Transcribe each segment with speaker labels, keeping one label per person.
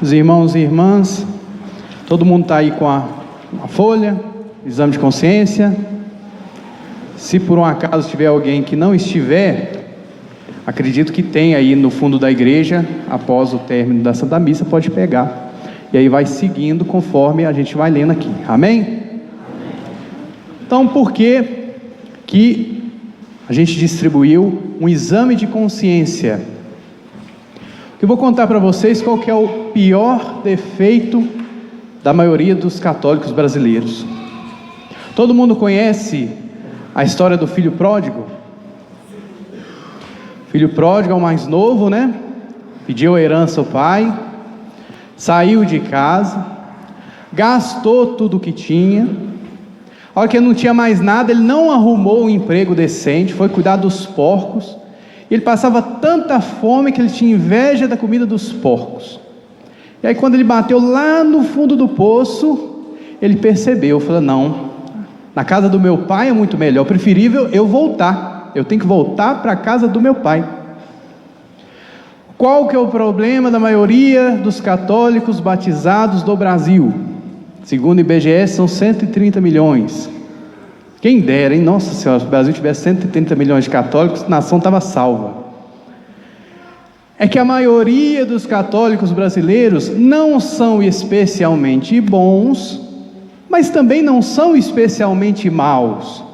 Speaker 1: Os irmãos e irmãs, todo mundo está aí com a folha, exame de consciência. Se por um acaso tiver alguém que não estiver, acredito que tem aí no fundo da igreja, após o término da Santa Missa, pode pegar. E aí vai seguindo conforme a gente vai lendo aqui. Amém? Então, por que a gente distribuiu um exame de consciência? Eu vou contar para vocês qual que é o pior defeito da maioria dos católicos brasileiros. Todo mundo conhece a história do filho pródigo? Filho pródigo é o mais novo, né? Pediu a herança ao pai, saiu de casa, gastou tudo o que tinha. A hora que ele não tinha mais nada, ele não arrumou um emprego decente, foi cuidar dos porcos. Ele passava tanta fome que ele tinha inveja da comida dos porcos. E aí quando ele bateu lá no fundo do poço, ele percebeu, falou: não, na casa do meu pai é muito melhor, preferível eu voltar, eu tenho que voltar para a casa do meu pai. Qual que é o problema da maioria dos católicos batizados do Brasil? Segundo o IBGE, são 130 milhões. Quem dera, hein? Nossa Senhora, se o Brasil tivesse 130 milhões de católicos, a nação estava salva. É que a maioria dos católicos brasileiros não são especialmente bons, mas também não são especialmente maus.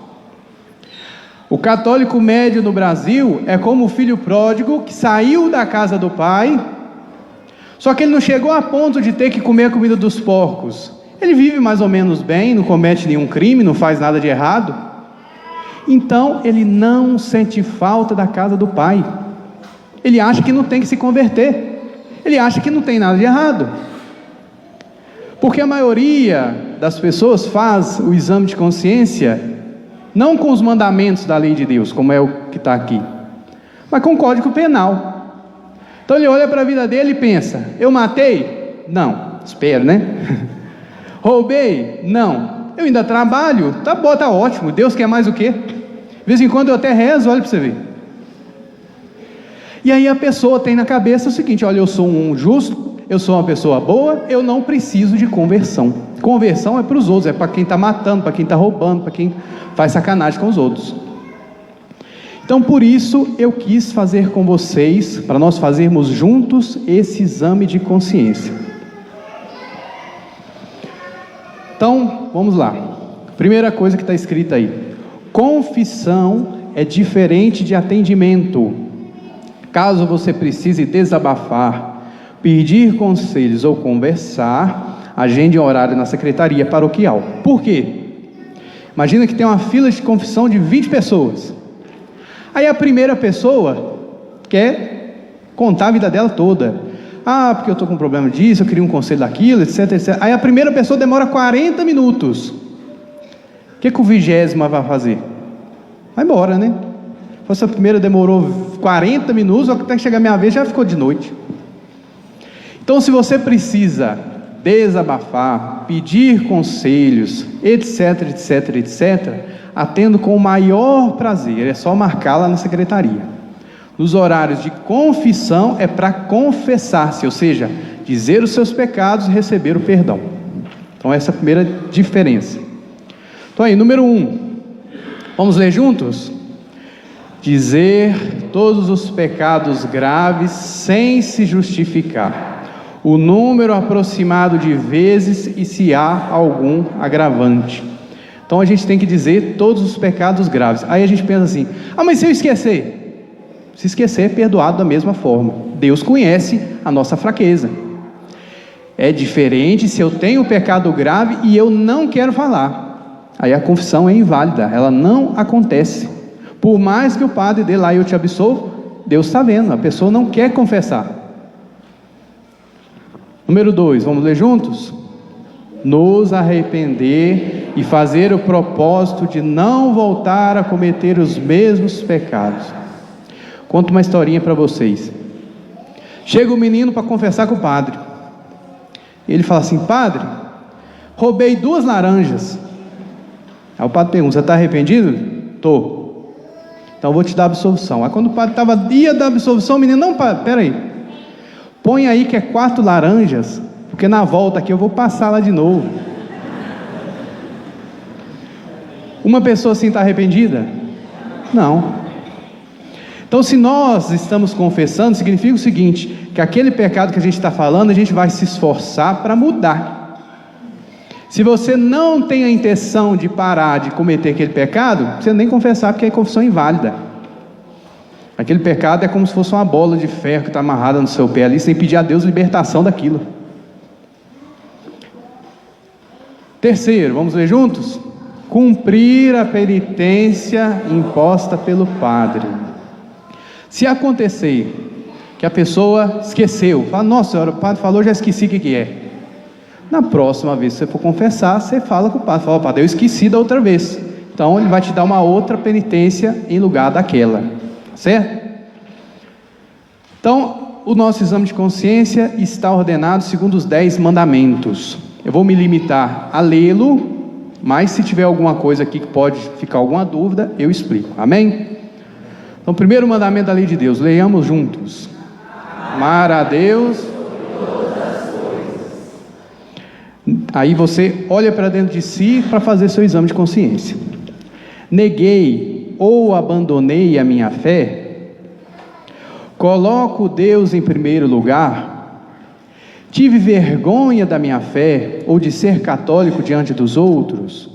Speaker 1: O católico médio no Brasil é como o filho pródigo que saiu da casa do pai, só que ele não chegou a ponto de ter que comer a comida dos porcos. Ele vive mais ou menos bem, não comete nenhum crime, não faz nada de errado. Então ele não sente falta da casa do pai. Ele acha que não tem que se converter. Ele acha que não tem nada de errado. Porque a maioria das pessoas faz o exame de consciência não com os mandamentos da lei de Deus, como é o que está aqui, mas com o Código Penal. Então ele olha para a vida dele e pensa: eu matei? Não, espero, né? Roubei? Não. Eu ainda trabalho? Tá bom, tá ótimo. Deus quer mais o quê? De vez em quando eu até rezo, olha para você ver. E aí a pessoa tem na cabeça o seguinte: olha, eu sou um justo, eu sou uma pessoa boa, eu não preciso de conversão. Conversão é para os outros, é para quem está matando, para quem está roubando, para quem faz sacanagem com os outros. Então por isso eu quis fazer com vocês, para nós fazermos juntos esse exame de consciência. Então, vamos lá. Primeira coisa que está escrita aí: confissão é diferente de atendimento. Caso você precise desabafar, pedir conselhos ou conversar, agende um horário na secretaria paroquial. Por quê? Imagina que tem uma fila de confissão de 20 pessoas. Aí a primeira pessoa quer contar a vida dela toda. Ah, porque eu estou com um problema disso, eu queria um conselho daquilo, etc, etc. Aí a primeira pessoa demora 40 minutos. O que o 20º vai fazer? Vai embora, né? Se a primeira demorou 40 minutos, até que chegar a minha vez já ficou de noite. Então, se você precisa desabafar, pedir conselhos, etc, etc, etc, atendo com o maior prazer, é só marcar lá na secretaria. Nos horários de confissão é para confessar-se, ou seja, dizer os seus pecados e receber o perdão. Então essa é a primeira diferença. Então aí, número 1, vamos ler juntos? Dizer todos os pecados graves sem se justificar, o número aproximado de vezes e se há algum agravante. Então a gente tem que dizer todos os pecados graves. Aí a gente pensa assim: ah, mas se eu esquecer? Se esquecer é perdoado da mesma forma. Deus conhece a nossa fraqueza. É diferente se eu tenho um pecado grave e eu não quero falar. Aí a confissão é inválida, ela não acontece. Por mais que o padre dê lá e eu te absolvo, Deus está vendo, a pessoa não quer confessar. Número 2, vamos ler juntos? Nos arrepender e fazer o propósito de não voltar a cometer os mesmos pecados. Conto uma historinha para vocês. Chega o menino para confessar com o padre. Ele fala assim: padre, roubei 2 laranjas. Aí o padre pergunta: você está arrependido? Estou. Então eu vou te dar absolvição. Aí quando o padre ia dar absolvição, o menino: não, padre, peraí. Põe aí que é 4 laranjas, porque na volta aqui eu vou passar lá de novo. Uma pessoa assim está arrependida? Não. Então, se nós estamos confessando, significa o seguinte, que aquele pecado que a gente está falando, a gente vai se esforçar para mudar. Se você não tem a intenção de parar de cometer aquele pecado, você nem confessar, porque é confissão inválida. Aquele pecado é como se fosse uma bola de ferro que está amarrada no seu pé ali, sem pedir a Deus libertação daquilo. Terceiro, vamos ler juntos? Cumprir a penitência imposta pelo padre. Se acontecer que a pessoa esqueceu, fala, nossa senhora, o padre falou, já esqueci o que é. Na próxima vez que você for confessar, você fala com o padre, fala, padre, eu esqueci da outra vez. Então ele vai te dar uma outra penitência em lugar daquela, certo? Então, o nosso exame de consciência está ordenado segundo os 10 mandamentos. Eu vou me limitar a lê-lo, mas se tiver alguma coisa aqui que pode ficar alguma dúvida, eu explico, amém? Então, primeiro mandamento da lei de Deus, leiamos juntos. Amar a Deus. Aí você olha para dentro de si para fazer seu exame de consciência. Neguei ou abandonei a minha fé? Coloco Deus em primeiro lugar? Tive vergonha da minha fé ou de ser católico diante dos outros?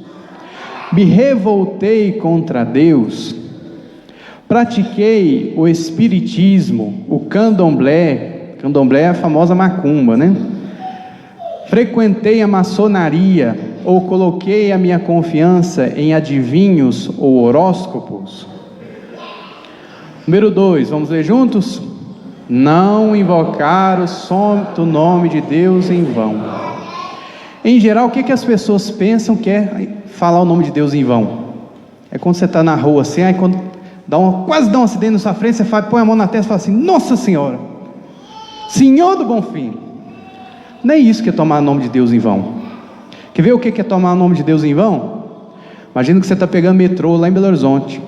Speaker 1: Me revoltei contra Deus? Pratiquei o espiritismo, o candomblé é a famosa macumba, né? Frequentei a maçonaria ou coloquei a minha confiança em adivinhos ou horóscopos? Número 2, vamos ler juntos? Não invocar o santo nome de Deus em vão. Em geral, o que as pessoas pensam que é falar o nome de Deus em vão? É quando você está na rua assim, aí quando quase dá um acidente na sua frente, você põe a mão na testa e fala assim, Nossa Senhora, Senhor do Bom Fim. Não é isso que é tomar o nome de Deus em vão. Quer ver o que é tomar o nome de Deus em vão? Imagina que você está pegando metrô lá em Belo Horizonte.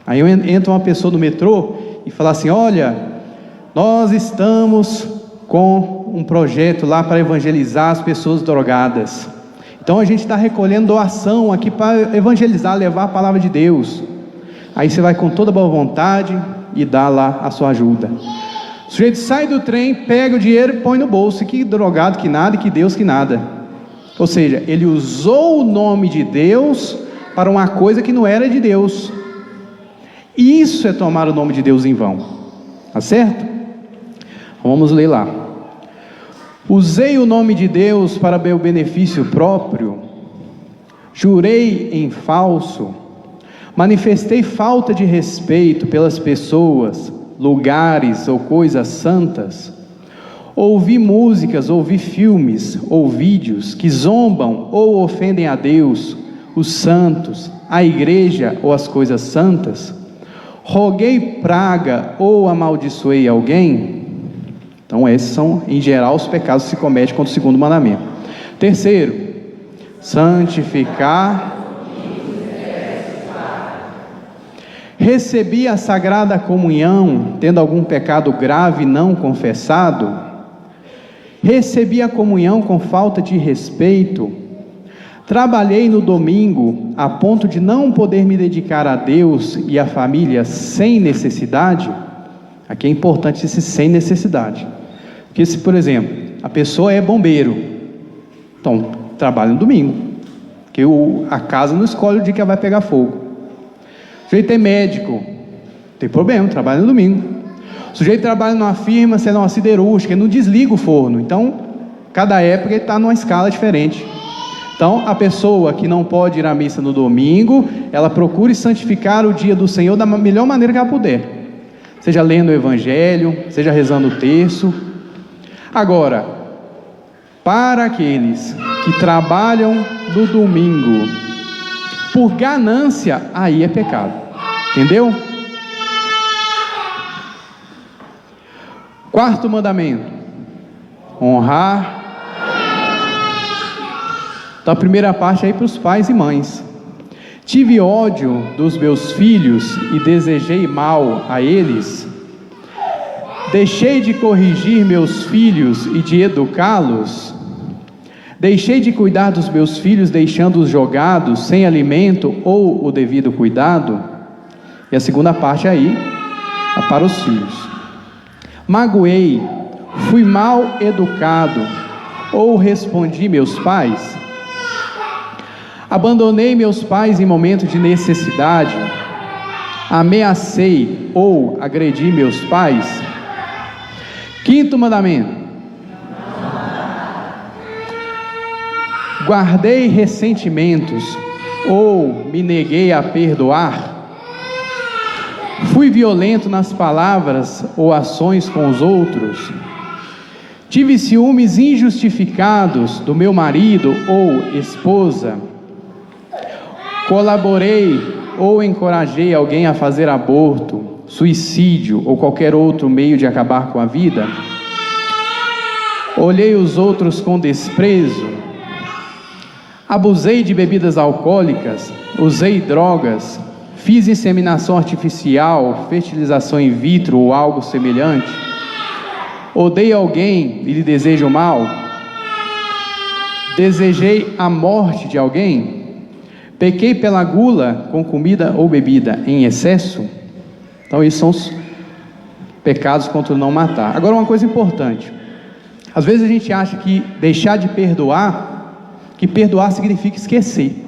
Speaker 1: Aí entra uma pessoa no metrô e fala assim, olha, nós estamos com um projeto lá para evangelizar as pessoas drogadas. Então a gente está recolhendo doação aqui para evangelizar, levar a palavra de Deus. Aí você vai com toda boa vontade e dá lá a sua ajuda. O sujeito sai do trem, pega o dinheiro e põe no bolso. Que drogado que nada, e que Deus que nada. Ou seja, ele usou o nome de Deus para uma coisa que não era de Deus. Isso é tomar o nome de Deus em vão. Tá certo? Vamos ler lá. Usei o nome de Deus para meu benefício próprio. Jurei em falso. Manifestei falta de respeito pelas pessoas, lugares ou coisas santas. Ouvi músicas, ouvi filmes ou vídeos que zombam ou ofendem a Deus, os santos, a igreja ou as coisas santas. Roguei praga ou amaldiçoei alguém. Então esses são, em geral, os pecados que se cometem contra o segundo mandamento. Terceiro, santificar. Recebi a sagrada comunhão, tendo algum pecado grave não confessado? Recebi a comunhão com falta de respeito? Trabalhei no domingo a ponto de não poder me dedicar a Deus e à família sem necessidade? Aqui é importante esse sem necessidade. Porque se, por exemplo, a pessoa é bombeiro, então trabalha no domingo, porque a casa não escolhe o dia que ela vai pegar fogo. O sujeito é médico, não tem problema, trabalha no domingo. O sujeito trabalha numa firma, sei lá, uma siderúrgica, ele não desliga o forno. Então, cada época ele está numa escala diferente. Então, a pessoa que não pode ir à missa no domingo, ela procure santificar o dia do Senhor da melhor maneira que ela puder. Seja lendo o Evangelho, seja rezando o terço. Agora, para aqueles que trabalham no domingo, por ganância, aí é pecado. Entendeu? Quarto mandamento: honrar. Então a primeira parte aí para os pais e mães. Tive ódio dos meus filhos e desejei mal a eles. Deixei de corrigir meus filhos e de educá-los? Deixei de cuidar dos meus filhos, deixando-os jogados, sem alimento ou o devido cuidado? E a segunda parte aí, é para os filhos. Magoei, fui mal educado, ou respondi meus pais? Abandonei meus pais em momento de necessidade? Ameacei ou agredi meus pais? Quinto mandamento: guardei ressentimentos ou me neguei a perdoar? Fui violento nas palavras ou ações com os outros? Tive ciúmes injustificados do meu marido ou esposa? Colaborei ou encorajei alguém a fazer aborto, suicídio ou qualquer outro meio de acabar com a vida? Olhei os outros com desprezo? Abusei de bebidas alcoólicas? Usei drogas? Fiz inseminação artificial, fertilização in vitro ou algo semelhante? Odeio alguém e lhe desejo mal? Desejei a morte de alguém? Pequei pela gula com comida ou bebida em excesso? Então, esses são os pecados contra o não matar. Agora, uma coisa importante: às vezes a gente acha que deixar de perdoar, que perdoar significa esquecer.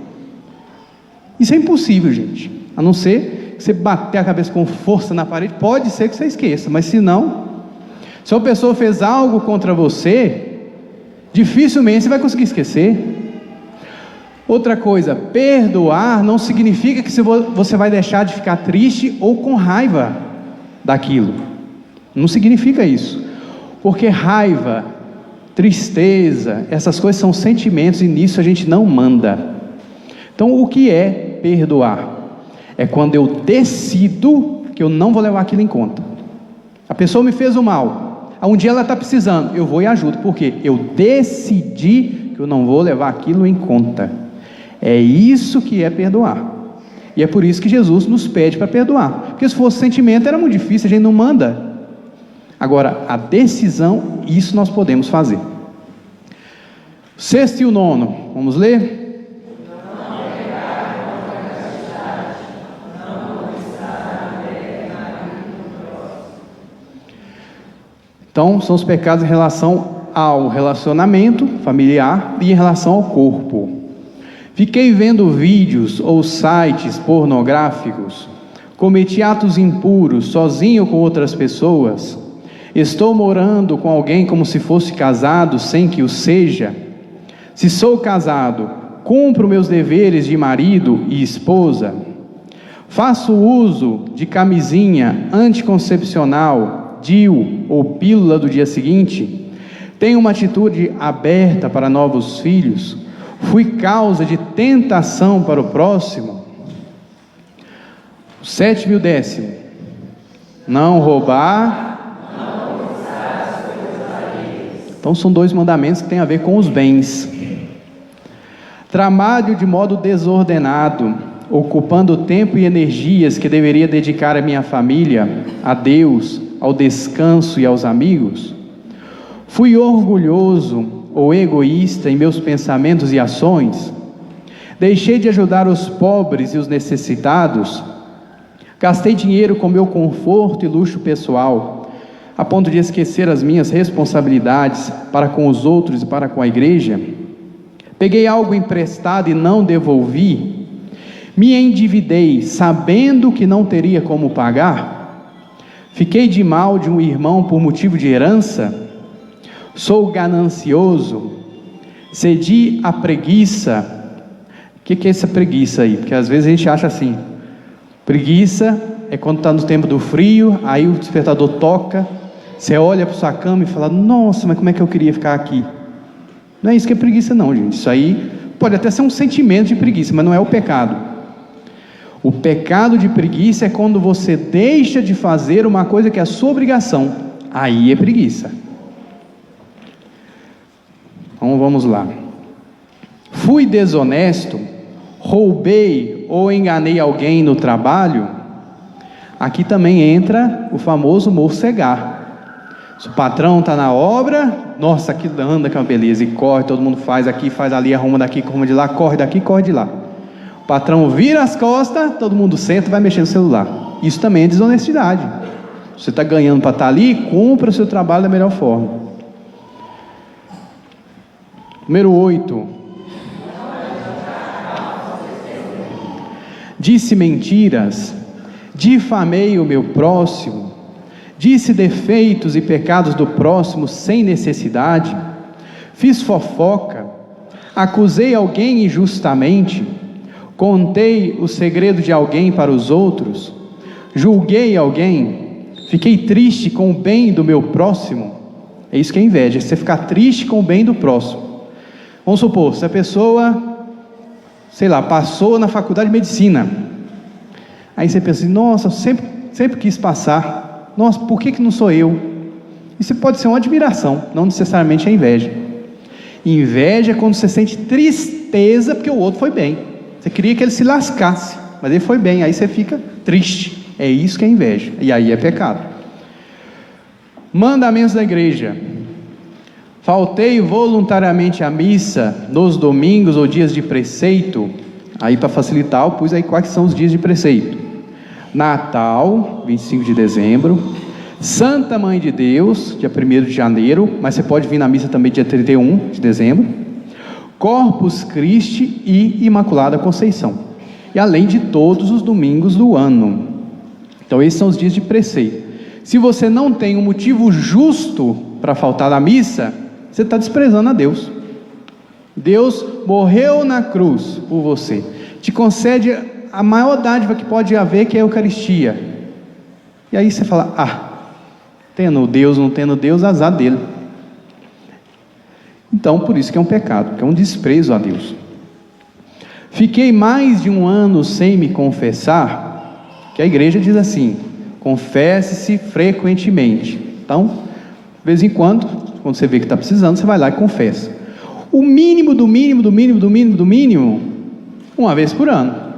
Speaker 1: Isso é impossível, gente. A não ser que você bater a cabeça com força na parede, pode ser que você esqueça, mas se não, se uma pessoa fez algo contra você, dificilmente você vai conseguir esquecer. Outra coisa, perdoar não significa que você vai deixar de ficar triste ou com raiva daquilo. Não significa isso. Porque raiva, tristeza, essas coisas são sentimentos e nisso a gente não manda. Então, o que é perdoar? É quando eu decido que eu não vou levar aquilo em conta. A pessoa me fez o mal, um dia ela está precisando, eu vou e ajudo, porque eu decidi que eu não vou levar aquilo em conta. É isso que é perdoar. E é por isso que Jesus nos pede para perdoar. Porque se fosse sentimento era muito difícil, a gente não manda. Agora, a decisão, isso nós podemos fazer. Sexto e o nono, vamos ler? Então, são os pecados em relação ao relacionamento familiar e em relação ao corpo. Fiquei vendo vídeos ou sites pornográficos, cometi atos impuros sozinho com outras pessoas, estou morando com alguém como se fosse casado sem que o seja. Se sou casado, cumpro meus deveres de marido e esposa, faço uso de camisinha anticoncepcional, DIU ou pílula do dia seguinte, tenho uma atitude aberta para novos filhos, fui causa de tentação para o próximo. O sétimo e o décimo: não roubar. Então são dois mandamentos que têm a ver com os bens. Trabalho de modo desordenado, ocupando tempo e energias que deveria dedicar à minha família, a Deus, ao descanso e aos amigos. Fui orgulhoso ou egoísta em meus pensamentos e ações? Deixei de ajudar os pobres e os necessitados? Gastei dinheiro com meu conforto e luxo pessoal, a ponto de esquecer as minhas responsabilidades para com os outros e para com a igreja? Peguei algo emprestado e não devolvi? Me endividei sabendo que não teria como pagar? Fiquei de mal de um irmão por motivo de herança? Sou ganancioso? Cedi à preguiça? O que é essa preguiça aí? Porque às vezes a gente acha assim, preguiça é quando está no tempo do frio, aí o despertador toca, você olha para sua cama e fala, nossa, mas como é que eu queria ficar aqui? Não é isso que é preguiça não, gente. Isso aí pode até ser um sentimento de preguiça, mas não é o pecado. O pecado de preguiça é quando você deixa de fazer uma coisa que é a sua obrigação. Aí é preguiça. Então vamos lá. Fui desonesto, roubei ou enganei alguém no trabalho? Aqui também entra o famoso morcegar. Se o patrão está na obra, nossa, aqui anda que é uma beleza, e corre, todo mundo faz aqui, faz ali, arruma daqui, arruma de lá, corre daqui, corre de lá. O patrão vira as costas, todo mundo senta e vai mexer no celular. Isso também é desonestidade. Você está ganhando para estar ali, cumpra o seu trabalho da melhor forma. Número 8. Disse mentiras, difamei o meu próximo, disse defeitos e pecados do próximo sem necessidade, fiz fofoca, acusei alguém injustamente, contei o segredo de alguém para os outros, julguei alguém, fiquei triste com o bem do meu próximo. É isso que é inveja, é você ficar triste com o bem do próximo. Vamos supor, se a pessoa, sei lá, passou na faculdade de medicina, aí você pensa assim, nossa, eu sempre quis passar, nossa, por que não sou eu? Isso pode ser uma admiração, não necessariamente é inveja. Inveja é quando você sente tristeza porque o outro foi bem. Você queria que ele se lascasse, mas ele foi bem, aí você fica triste. É isso que é inveja, e aí é pecado. Mandamentos da igreja. Faltei voluntariamente à missa nos domingos ou dias de preceito. Aí para facilitar eu pus aí quais são os dias de preceito. Natal, 25 de dezembro, Santa Mãe de Deus, dia 1º de janeiro, mas você pode vir na missa também dia 31 de dezembro, Corpus Christi e Imaculada Conceição, e além de todos os domingos do ano. Então esses são os dias de preceito. Se você não tem um motivo justo para faltar na missa, você está desprezando a Deus. Deus morreu na cruz por você, te concede a maior dádiva que pode haver, que é a Eucaristia. E aí você fala, tendo Deus, não tendo Deus, azar dele. Então por isso que é um pecado, que é um desprezo a Deus. Fiquei mais de um ano sem me confessar, que a igreja diz assim, confesse-se frequentemente. Então, de vez em quando você vê que está precisando, você vai lá e confessa. O mínimo do mínimo, do mínimo, do mínimo, do mínimo, uma vez por ano.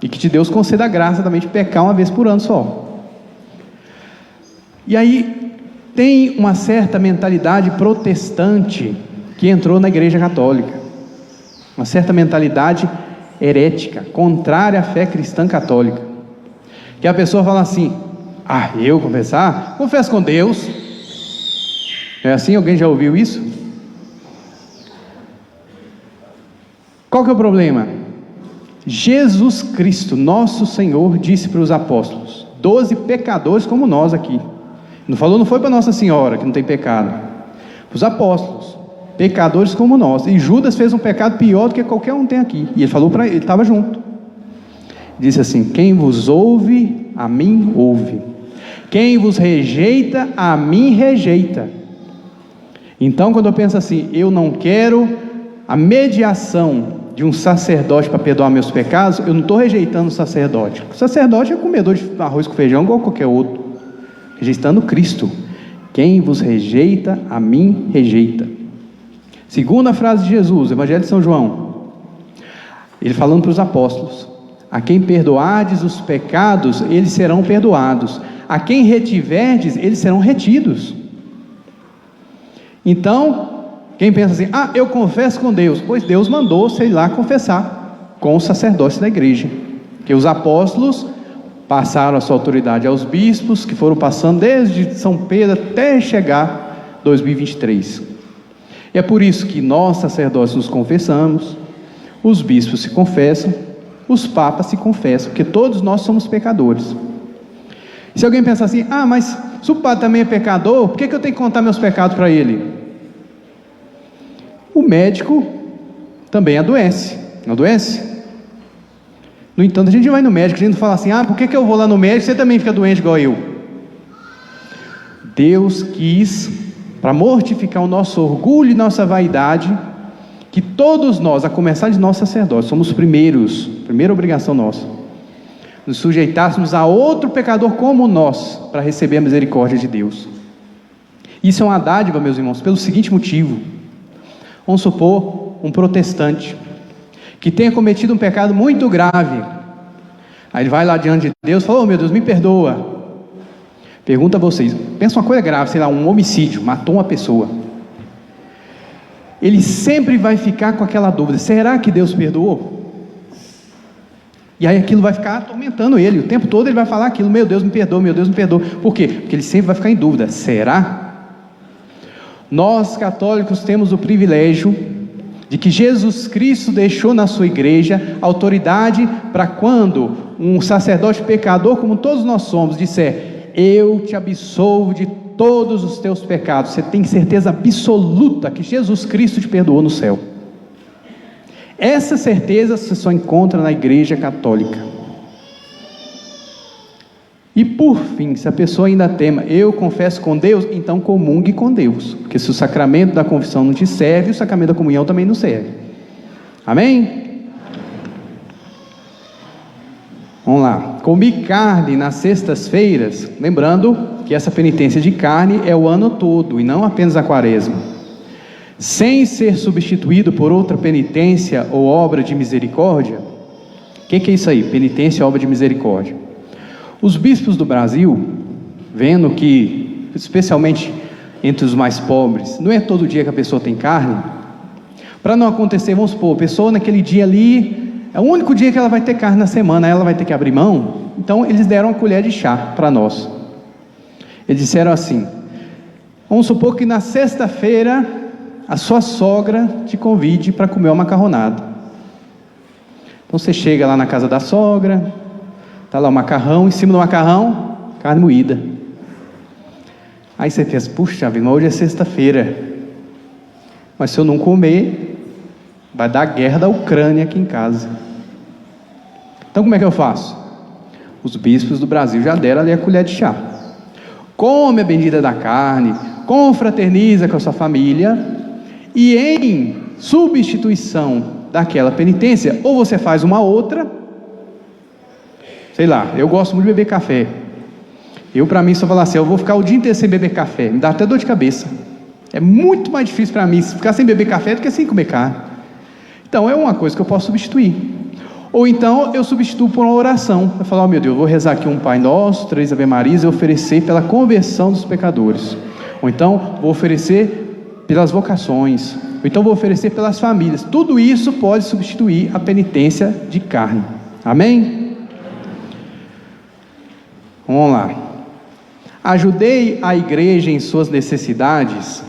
Speaker 1: E que te Deus conceda a graça também de pecar uma vez por ano só. E aí, tem uma certa mentalidade protestante que entrou na igreja católica. Uma certa mentalidade herética, contrária à fé cristã católica. Que a pessoa fala assim, eu confessar? Confesso com Deus. É assim? Alguém já ouviu isso? Qual que é o problema? Jesus Cristo, nosso Senhor, disse para os apóstolos, 12 pecadores como nós aqui, não foi para Nossa Senhora, que não tem pecado, para os apóstolos, pecadores como nós, e Judas fez um pecado pior do que qualquer um tem aqui, e ele falou para ele, estava junto, disse assim, quem vos ouve, a mim ouve, quem vos rejeita, a mim rejeita. Então quando eu penso assim, eu não quero a mediação de um sacerdote para perdoar meus pecados, eu não estou rejeitando o sacerdote. O sacerdote é comedor de arroz com feijão igual qualquer outro. Rejeitando Cristo. Quem vos rejeita, a mim rejeita. Segunda frase de Jesus, Evangelho de São João. Ele falando para os apóstolos. A quem perdoardes os pecados, eles serão perdoados. A quem retiverdes, eles serão retidos. Então, quem pensa assim, eu confesso com Deus, pois Deus mandou, sei lá, confessar com os sacerdotes da igreja, que os apóstolos passaram a sua autoridade aos bispos, que foram passando desde São Pedro até chegar 2023, e é por isso que nós sacerdotes nos confessamos, os bispos se confessam, os papas se confessam, porque todos nós somos pecadores. Se alguém pensar assim, mas se o padre também é pecador, por que eu tenho que contar meus pecados para ele? O médico também adoece, não adoece? No entanto, a gente vai no médico, a gente não fala assim, por que eu vou lá no médico, você também fica doente igual eu? Deus quis, para mortificar o nosso orgulho e nossa vaidade, que todos nós, a começar de nós sacerdotes, somos primeiros, primeira obrigação nossa, nos sujeitássemos a outro pecador como nós, para receber a misericórdia de Deus. Isso é uma dádiva, meus irmãos, pelo seguinte motivo. Vamos supor um protestante que tenha cometido um pecado muito grave. Aí ele vai lá diante de Deus e fala, meu Deus, me perdoa. Pergunta a vocês, pensa uma coisa grave, sei lá, um homicídio, matou uma pessoa. Ele sempre vai ficar com aquela dúvida, será que Deus perdoou? E aí aquilo vai ficar atormentando ele, o tempo todo ele vai falar aquilo, meu Deus me perdoa, meu Deus me perdoa. Por quê? Porque ele sempre vai ficar em dúvida, será? Nós católicos temos o privilégio de que Jesus Cristo deixou na sua igreja autoridade para quando um sacerdote pecador, como todos nós somos, disser, eu te absolvo de todos os teus pecados, você tem certeza absoluta que Jesus Cristo te perdoou no céu. Essa certeza você só encontra na igreja católica. E por fim, se a pessoa ainda tema, eu confesso com Deus, então comungue com Deus, porque se o sacramento da confissão não te serve, o sacramento da comunhão também não serve. Amém? Vamos lá, comi carne nas sextas-feiras, lembrando que essa penitência de carne é o ano todo, e não apenas a quaresma, sem ser substituído por outra penitência ou obra de misericórdia. O que é isso aí? Penitência ou obra de misericórdia. Os bispos do Brasil, vendo que, especialmente entre os mais pobres, não é todo dia que a pessoa tem carne, para não acontecer, vamos supor, a pessoa naquele dia ali, é o único dia que ela vai ter carne na semana, ela vai ter que abrir mão. Então eles deram uma colher de chá para nós. Eles disseram assim, vamos supor que na sexta-feira a sua sogra te convide para comer uma macarronada. Então você chega lá na casa da sogra, está lá o macarrão, em cima do macarrão, carne moída. Aí você pensa, puxa vida, hoje é sexta-feira, mas se eu não comer, vai dar guerra da Ucrânia aqui em casa. Então como é que eu faço? Os bispos do Brasil já deram ali a colher de chá. Come a bendita da carne, confraterniza com a sua família, e em substituição daquela penitência, ou você faz uma outra, sei lá, eu gosto muito de beber café. Eu, para mim, só falar assim, eu vou ficar o dia inteiro sem beber café, me dá até dor de cabeça. É muito mais difícil para mim ficar sem beber café do que sem comer carne. Então é uma coisa que eu posso substituir. Ou então eu substituo por uma oração. Eu falo, meu Deus, eu vou rezar aqui um Pai Nosso, 3 Ave Marias e oferecer pela conversão dos pecadores. Ou então vou oferecer pelas vocações. Ou então vou oferecer pelas famílias. Tudo isso pode substituir a penitência de carne. Amém? Vamos lá. Ajudei a igreja em suas necessidades.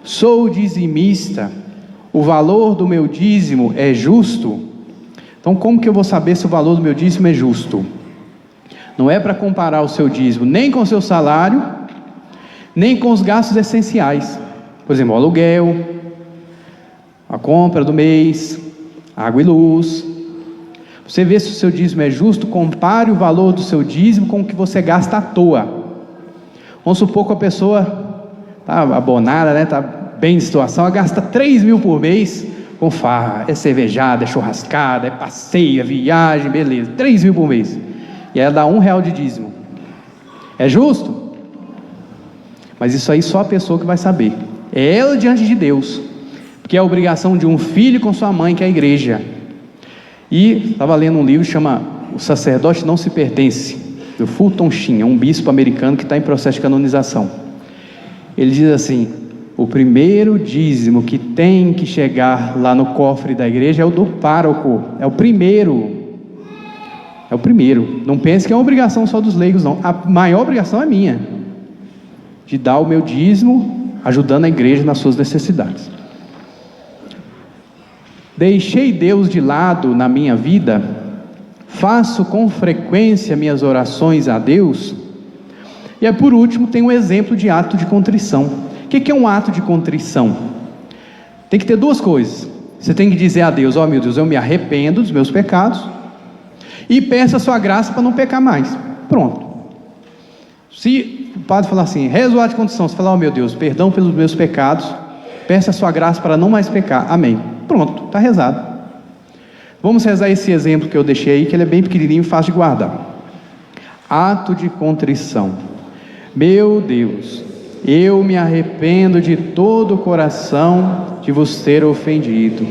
Speaker 1: Sou dizimista. O valor do meu dízimo é justo? Então como que eu vou saber se o valor do meu dízimo é justo? Não é para comparar o seu dízimo nem com o seu salário, nem com os gastos essenciais. Por exemplo, o aluguel, a compra do mês, água e luz. Você vê se o seu dízimo é justo, compare o valor do seu dízimo com o que você gasta à toa. Vamos supor que a pessoa está abonada, né, está bem de situação, ela gasta 3 mil por mês com farra, é cervejada, é churrascada, é passeio, é viagem, beleza, 3 mil por mês, e ela dá R$1 de dízimo. É justo? Mas isso aí só a pessoa que vai saber, é ela diante de Deus, porque é a obrigação de um filho com sua mãe, que é a igreja. E estava lendo um livro que chama O Sacerdote Não Se Pertence, do Fulton Sheen, é um bispo americano que está em processo de canonização. Ele diz assim, o primeiro dízimo que tem que chegar lá no cofre da igreja é o do pároco, é o primeiro, não pense que é uma obrigação só dos leigos não, a maior obrigação é minha, de dar o meu dízimo, ajudando a igreja nas suas necessidades. Deixei Deus de lado na minha vida, faço com frequência minhas orações a Deus, e aí por último tem um exemplo de ato de contrição. O que é um ato de contrição? Tem que ter duas coisas. Você tem que dizer a Deus, ó meu Deus, eu me arrependo dos meus pecados e peço a sua graça para não pecar mais. Pronto. Se o padre falar assim, reza o ato de contrição, você falar, ó meu Deus, perdão pelos meus pecados, peço a sua graça para não mais pecar. Amém. Pronto, está rezado. Vamos rezar esse exemplo que eu deixei aí, que ele é bem pequenininho e fácil de guardar. Ato de contrição. Meu Deus, eu me arrependo de todo o coração de vos ter ofendido.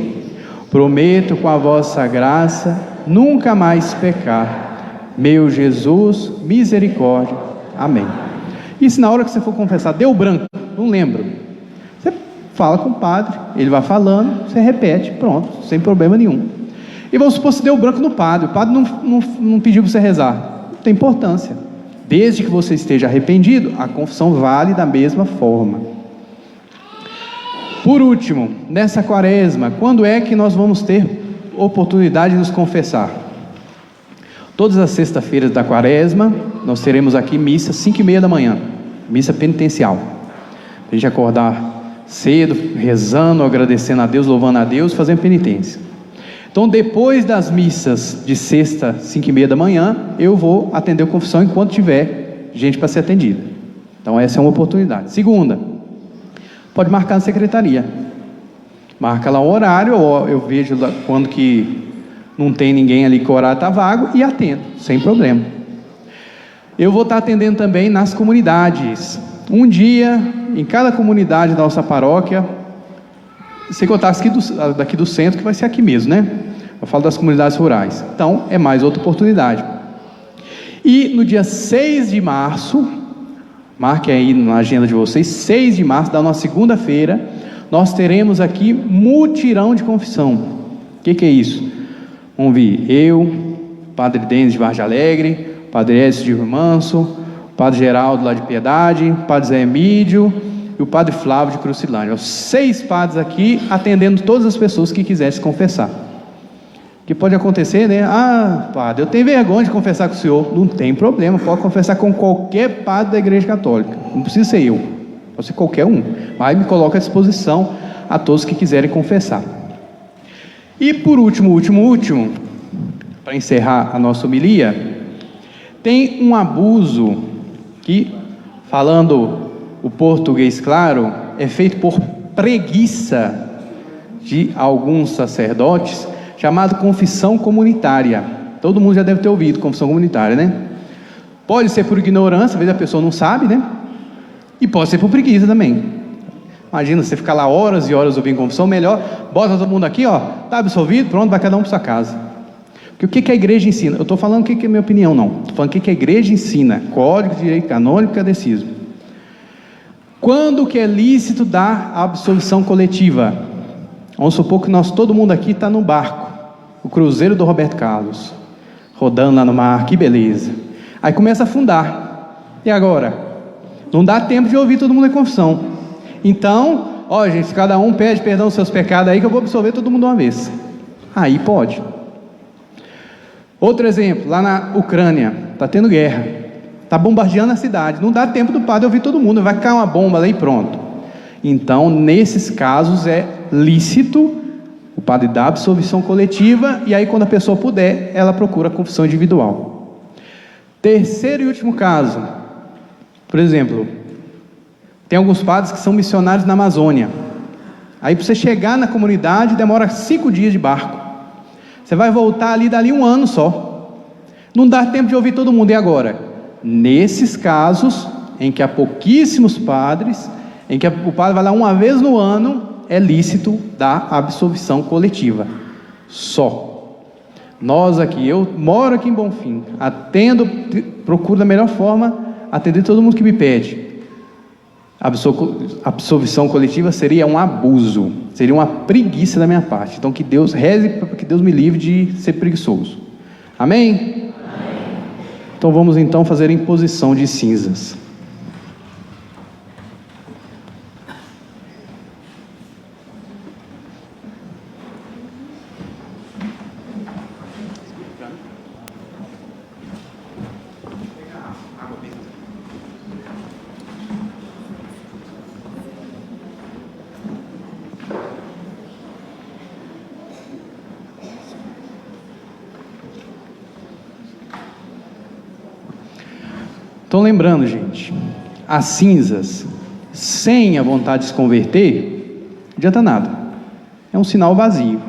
Speaker 1: Prometo com a vossa graça nunca mais pecar. Meu Jesus, misericórdia. Amém. E se na hora que você for confessar, deu branco, não lembro, você fala com o padre, ele vai falando, você repete, pronto, sem problema nenhum. E vamos supor que deu branco no padre, o padre não pediu para você rezar, não tem importância. Desde que você esteja arrependido, a confissão vale da mesma forma. Por último, nessa quaresma, quando é que nós vamos ter oportunidade de nos confessar? Todas as sextas-feiras da quaresma, nós teremos aqui missa 5:30 da manhã, missa penitencial. A gente acordar cedo, rezando, agradecendo a Deus, louvando a Deus, fazendo penitência. Então, depois das missas de sexta, 5:30 da manhã, eu vou atender a confissão enquanto tiver gente para ser atendida. Então, essa é uma oportunidade. Segunda, pode marcar na secretaria. Marca lá o horário, eu vejo lá quando que não tem ninguém ali que o horário está vago e atendo, sem problema. Eu vou estar atendendo também nas comunidades. Um dia, em cada comunidade da nossa paróquia, sem contar daqui do centro, que vai ser aqui mesmo, né? Eu falo das comunidades rurais. Então, é mais outra oportunidade. E no dia 6 de março, marque aí na agenda de vocês, 6 de março, da nossa segunda-feira, nós teremos aqui mutirão de confissão. O que é isso? Vamos vir eu, Padre Denis de Vargem Alegre, Padre Edson de Rio Manso, Padre Geraldo lá de Piedade, Padre Zé Emídio e o Padre Flávio de Crucilândia. Os 6 padres aqui atendendo todas as pessoas que quisessem confessar. O que pode acontecer, né? Ah, padre, eu tenho vergonha de confessar com o senhor. Não tem problema, pode confessar com qualquer padre da Igreja Católica. Não precisa ser eu, pode ser qualquer um. Mas me coloca à disposição a todos que quiserem confessar. E por último, para encerrar a nossa homilia, tem um abuso que, falando o português claro, é feito por preguiça de alguns sacerdotes, chamado confissão comunitária. Todo mundo já deve ter ouvido confissão comunitária, né? Pode ser por ignorância, às vezes a pessoa não sabe, né? E pode ser por preguiça também. Imagina, você ficar lá horas e horas ouvindo confissão, melhor, bota todo mundo aqui, ó, tá absolvido, pronto, vai cada um para sua casa. Porque o que a igreja ensina? Eu estou falando o que é minha opinião, não. Estou falando o que a igreja ensina. Código de Direito Canônico e Catecismo. Quando que é lícito dar a absolvição coletiva? Vamos supor que todo mundo aqui está no barco, o cruzeiro do Roberto Carlos, rodando lá no mar, que beleza. Aí começa a afundar. E agora? Não dá tempo de ouvir todo mundo em confissão. Então, ó gente, cada um pede perdão dos seus pecados aí que eu vou absolver todo mundo uma vez. Aí pode. Outro exemplo, lá na Ucrânia, está tendo guerra, está bombardeando a cidade, não dá tempo do padre ouvir todo mundo, vai cair uma bomba lá e pronto. Então, nesses casos é lícito o padre dar absolvição coletiva, e aí quando a pessoa puder, ela procura a confissão individual. Terceiro e último caso, por exemplo, tem alguns padres que são missionários na Amazônia. Aí para você chegar na comunidade demora 5 dias de barco. Você vai voltar ali dali 1 ano só. Não dá tempo de ouvir todo mundo. E agora? Nesses casos em que há pouquíssimos padres, em que o padre vai lá uma vez no ano, é lícito dar absolvição coletiva. Só. Nós aqui, eu moro aqui em Bonfim, atendo, procuro da melhor forma atender todo mundo que me pede. Absolvição coletiva seria um abuso, seria uma preguiça da minha parte. Então que Deus reze para que Deus me livre de ser preguiçoso. Amém? Amém. Então vamos então fazer a imposição de cinzas. Então lembrando, gente, as cinzas, sem a vontade de se converter, não adianta nada, é um sinal vazio.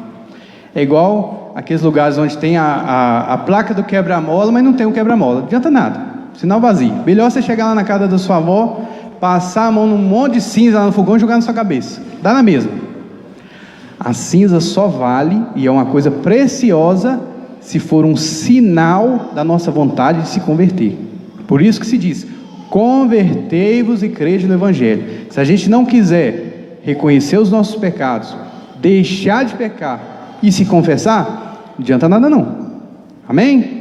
Speaker 1: É igual aqueles lugares onde tem a placa do quebra-mola, mas não tem um quebra-mola, não adianta nada, sinal vazio. Melhor você chegar lá na casa da sua avó, passar a mão num monte de cinza lá no fogão e jogar na sua cabeça, dá na mesma. A cinza só vale, e é uma coisa preciosa, se for um sinal da nossa vontade de se converter. Por isso que se diz, convertei-vos e crede no Evangelho. Se a gente não quiser reconhecer os nossos pecados, deixar de pecar e se confessar, não adianta nada não. Amém?